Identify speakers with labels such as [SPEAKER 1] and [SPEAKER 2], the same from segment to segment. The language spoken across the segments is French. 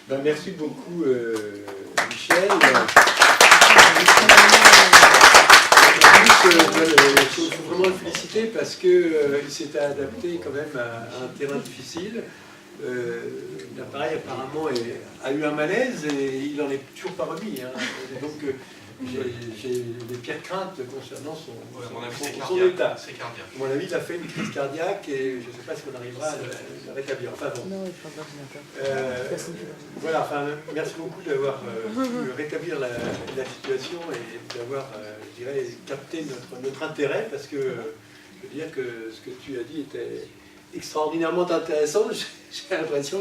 [SPEAKER 1] Ben, merci beaucoup, Michel. Il faut vraiment le féliciter parce qu'il s'était adapté quand même à un terrain difficile. L'appareil apparemment a eu un malaise et il n'en est toujours pas remis. Hein. Donc j'ai des pires craintes concernant son état.
[SPEAKER 2] C'est cardiaque.
[SPEAKER 1] À mon avis, il a fait une crise cardiaque et je ne sais pas si on arrivera à le rétablir. Enfin bon.
[SPEAKER 3] Non, il faut pas
[SPEAKER 1] Voilà, enfin, merci beaucoup d'avoir pu rétablir la situation et d'avoir, je dirais, capté notre intérêt parce que je veux dire que ce que tu as dit était extraordinairement intéressant. J'ai l'impression,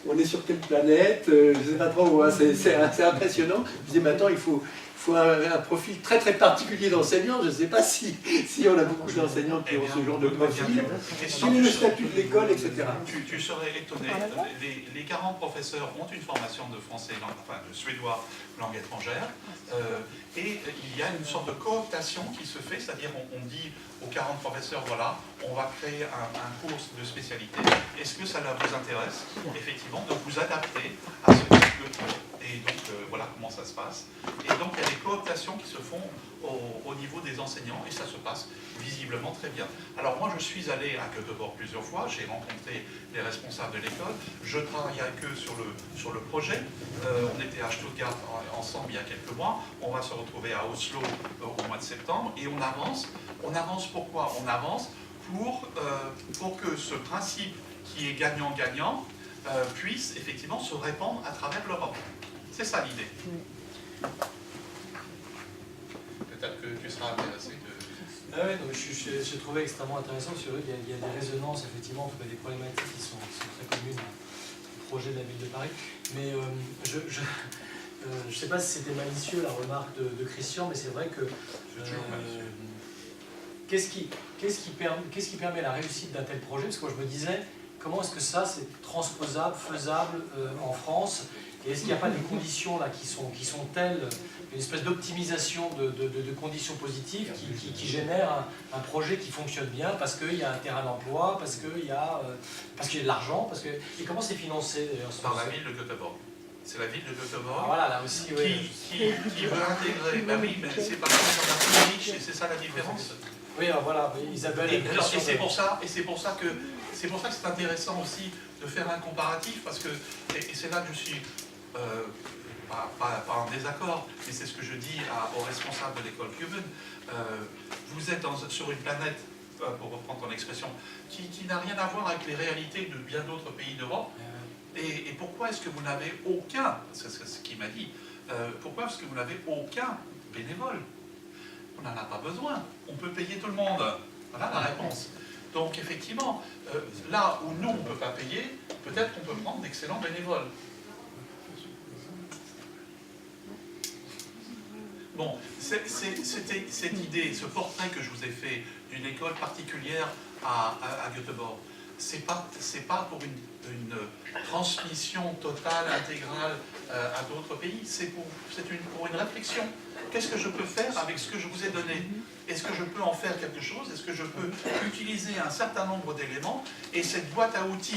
[SPEAKER 1] on est sur quelle planète, je ne sais pas trop, hein, c'est impressionnant. Je disais, mais attends, il faut un profil très très particulier d'enseignant. Je ne sais pas si on a beaucoup d'enseignants qui ont ce genre de profil. Quel est le statut de l'école, etc.
[SPEAKER 2] Tu serais étonné. Les 40 professeurs ont une formation de français, enfin de suédois, langue étrangère. Et il y a une sorte de cooptation qui se fait, c'est-à-dire on dit aux 40 professeurs, voilà, on va créer un cours de spécialité. Est-ce que ça vous intéresse, effectivement, de vous adapter à ce type de cours? Et donc, voilà comment ça se passe. Et donc, il y a des cooptations qui se font au niveau des enseignants, et ça se passe visiblement très bien. Alors, moi, je suis allé à Göteborg plusieurs fois, j'ai rencontré les responsables de l'école, je travaille avec eux sur le projet. On était à Stuttgart ensemble il y a quelques mois, on va se retrouver à Oslo au mois de septembre, et on avance. On avance pourquoi? On avance pour que ce principe qui est gagnant-gagnant puisse effectivement se répandre à travers l'Europe. C'est ça l'idée. Peut-être que tu seras intéressé de...
[SPEAKER 4] Ah ouais, je trouvais extrêmement intéressant sur eux. Il y a des résonances, effectivement, entre des problématiques qui sont très communes au projet de la ville de Paris. Mais je ne sais pas si c'était malicieux la remarque de Christian, mais c'est vrai que... Qu'est-ce qui permet la réussite d'un tel projet? Parce que moi je me disais, comment est-ce que ça c'est transposable, faisable en France? Et est-ce qu'il n'y a pas des conditions là qui sont telles, une espèce d'optimisation de conditions positives qui génèrent un projet qui fonctionne bien parce qu'il y a un terrain d'emploi, parce qu'il y a de l'argent, et comment c'est financé d'ailleurs?
[SPEAKER 2] Par la ville de Göteborg. C'est la ville de Göteborg
[SPEAKER 4] voilà, là aussi, oui.
[SPEAKER 2] qui veut intégrer. Ben oui, mais c'est parce qu'on a plus riche et c'est ça la différence.
[SPEAKER 4] Oui, alors voilà, Isabelle.
[SPEAKER 2] Et c'est pour ça que c'est intéressant aussi de faire un comparatif parce que et c'est là que je suis pas en désaccord, mais c'est ce que je dis aux responsables de l'école Cuban. Vous êtes sur une planète, pour reprendre ton expression, qui n'a rien à voir avec les réalités de bien d'autres pays d'Europe. Et pourquoi est-ce que vous n'avez aucun, c'est ce qu'il m'a dit, pourquoi est-ce que vous n'avez aucun bénévole? On n'en a pas besoin, on peut payer tout le monde. Voilà la réponse. Donc effectivement, là où nous on ne peut pas payer, peut-être qu'on peut prendre d'excellents bénévoles. Bon, c'était cette idée, ce portrait que je vous ai fait d'une école particulière à Göteborg. C'est pas pour une transmission totale, intégrale à d'autres pays, c'est pour une réflexion. Qu'est-ce que je peux faire avec ce que je vous ai donné? Est-ce que je peux en faire quelque chose? Est-ce que je peux utiliser un certain nombre d'éléments? Et cette boîte à outils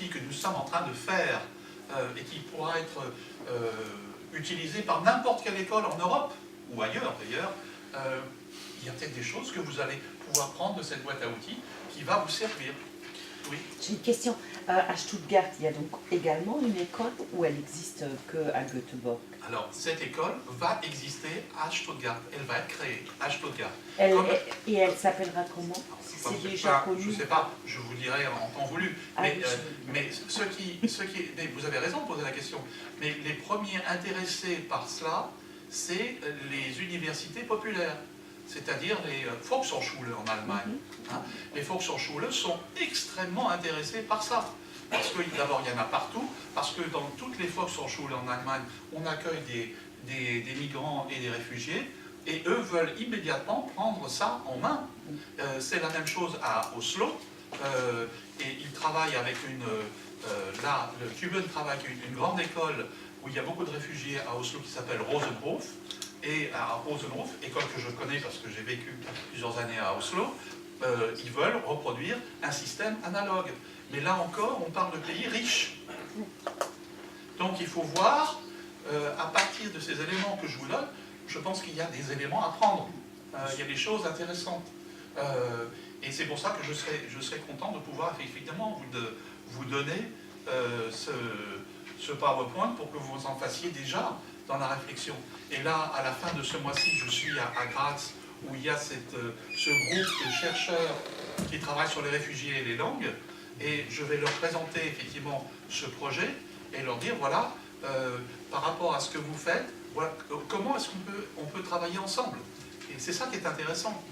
[SPEAKER 2] que nous sommes en train de faire et qui pourra être utilisée par n'importe quelle école en Europe, ou ailleurs d'ailleurs, il y a peut-être des choses que vous allez pouvoir prendre de cette boîte à outils qui va vous servir. Oui.
[SPEAKER 3] J'ai une question. À Stuttgart, il y a donc également une école ou elle n'existe qu'à Göteborg?
[SPEAKER 2] Alors, cette école va exister à Stuttgart. Elle va être créée à Stuttgart.
[SPEAKER 3] Et elle s'appellera comment? C'est déjà connu?
[SPEAKER 2] Je ne sais pas, je vous dirai en temps voulu. Mais vous avez raison de poser la question. Mais les premiers intéressés par cela, c'est les universités populaires. C'est-à-dire les Volkshochschule en Allemagne. Hein. Les Volkshochschule sont extrêmement intéressés par ça. Parce que d'abord, il y en a partout, parce que dans toutes les Volkshochschule en Allemagne, on accueille des migrants et des réfugiés, et eux veulent immédiatement prendre ça en main. C'est la même chose à Oslo, et ils travaillent avec là, le Cuban travaille avec une grande école où il y a beaucoup de réfugiés à Oslo qui s'appelle Rosenhof, et à Rosenhof, école que je connais parce que j'ai vécu plusieurs années à Oslo, ils veulent reproduire un système analogue. Mais là encore, on parle de pays riches. Donc il faut voir, à partir de ces éléments que je vous donne, je pense qu'il y a des éléments à prendre. Il y a des choses intéressantes. Et c'est pour ça que je serais content de pouvoir effectivement vous donner ce PowerPoint pour que vous en fassiez déjà dans la réflexion. Et là, à la fin de ce mois-ci, je suis à Graz, où il y a ce groupe de chercheurs qui travaillent sur les réfugiés et les langues, et je vais leur présenter effectivement ce projet et leur dire, voilà, par rapport à ce que vous faites, voilà, comment est-ce qu'on peut travailler ensemble. Et c'est ça qui est intéressant.